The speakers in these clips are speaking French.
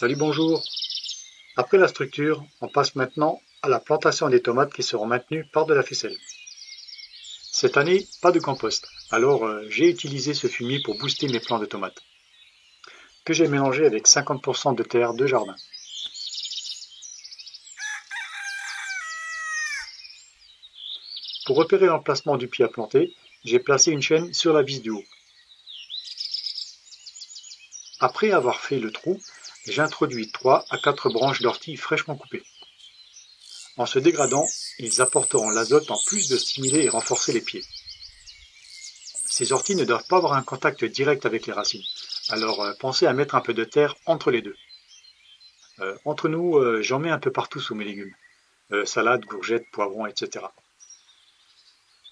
Salut, bonjour. Après la structure, on passe maintenant à la plantation des tomates qui seront maintenues par de la ficelle. Cette année, pas de compost, alors j'ai utilisé ce fumier pour booster mes plants de tomates, que j'ai mélangé avec 50% de terre de jardin. Pour repérer l'emplacement du pied à planter, j'ai placé une chaîne sur la vis du haut. Après avoir fait le trou, j'introduis 3 à 4 branches d'ortie fraîchement coupées. En se dégradant, ils apporteront l'azote en plus de stimuler et renforcer les pieds. Ces orties ne doivent pas avoir un contact direct avec les racines, alors pensez à mettre un peu de terre entre les deux. Entre nous, j'en mets un peu partout sous mes légumes, salades, courgettes, poivrons, etc.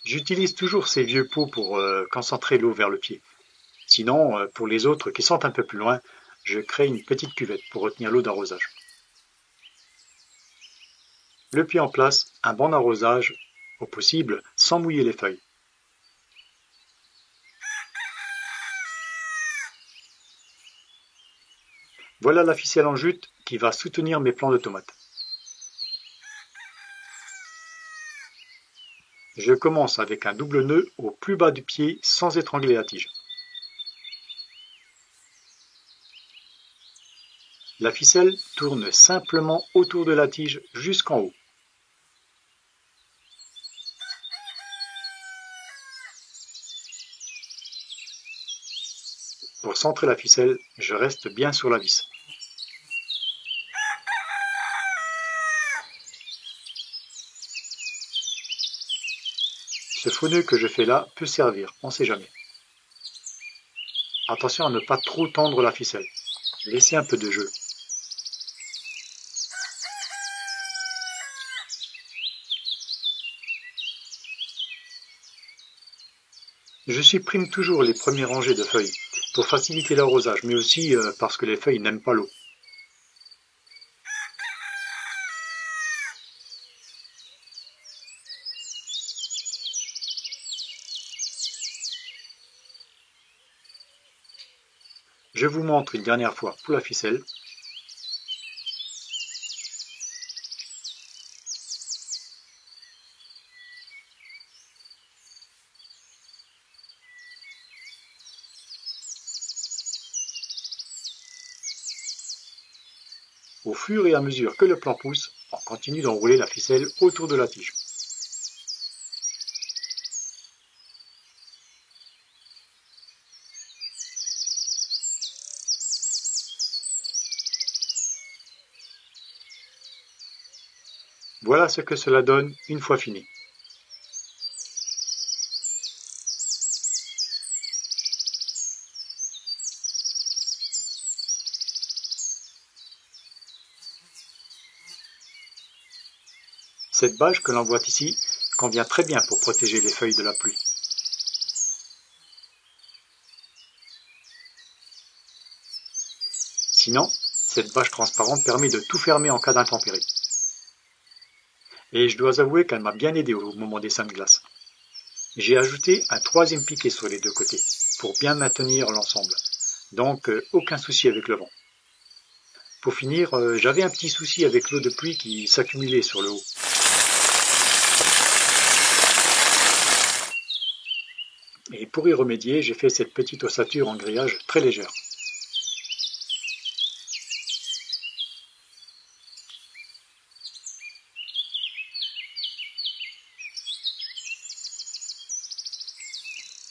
J'utilise toujours ces vieux pots pour concentrer l'eau vers le pied. Sinon, pour les autres qui sont un peu plus loin, je crée une petite cuvette pour retenir l'eau d'arrosage. Le pied en place, un bon arrosage, au possible sans mouiller les feuilles. Voilà la ficelle en jute qui va soutenir mes plants de tomates. Je commence avec un double nœud au plus bas du pied sans étrangler la tige. La ficelle tourne simplement autour de la tige jusqu'en haut. Pour centrer la ficelle, je reste bien sur la vis. Ce faux nœud que je fais là peut servir, on ne sait jamais. Attention à ne pas trop tendre la ficelle. Laissez un peu de jeu. Je supprime toujours les premiers rangées de feuilles pour faciliter l'arrosage, mais aussi parce que les feuilles n'aiment pas l'eau. Je vous montre une dernière fois pour la ficelle. Au fur et à mesure que le plant pousse, on continue d'enrouler la ficelle autour de la tige. Voilà ce que cela donne une fois fini. Cette bâche que l'on voit ici convient très bien pour protéger les feuilles de la pluie. Sinon, cette bâche transparente permet de tout fermer en cas d'intempérie. Et je dois avouer qu'elle m'a bien aidé au moment des seins de glace. J'ai ajouté un troisième piquet sur les deux côtés, pour bien maintenir l'ensemble. Donc aucun souci avec le vent. Pour finir, j'avais un petit souci avec l'eau de pluie qui s'accumulait sur le haut. Et pour y remédier, j'ai fait cette petite ossature en grillage très légère.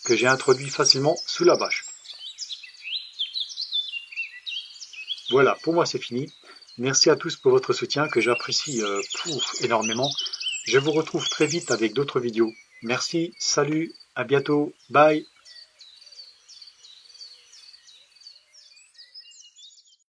Que j'ai introduit facilement sous la bâche. Voilà, pour moi c'est fini. Merci à tous pour votre soutien que j'apprécie énormément. Je vous retrouve très vite avec d'autres vidéos. Merci, salut, à bientôt, bye.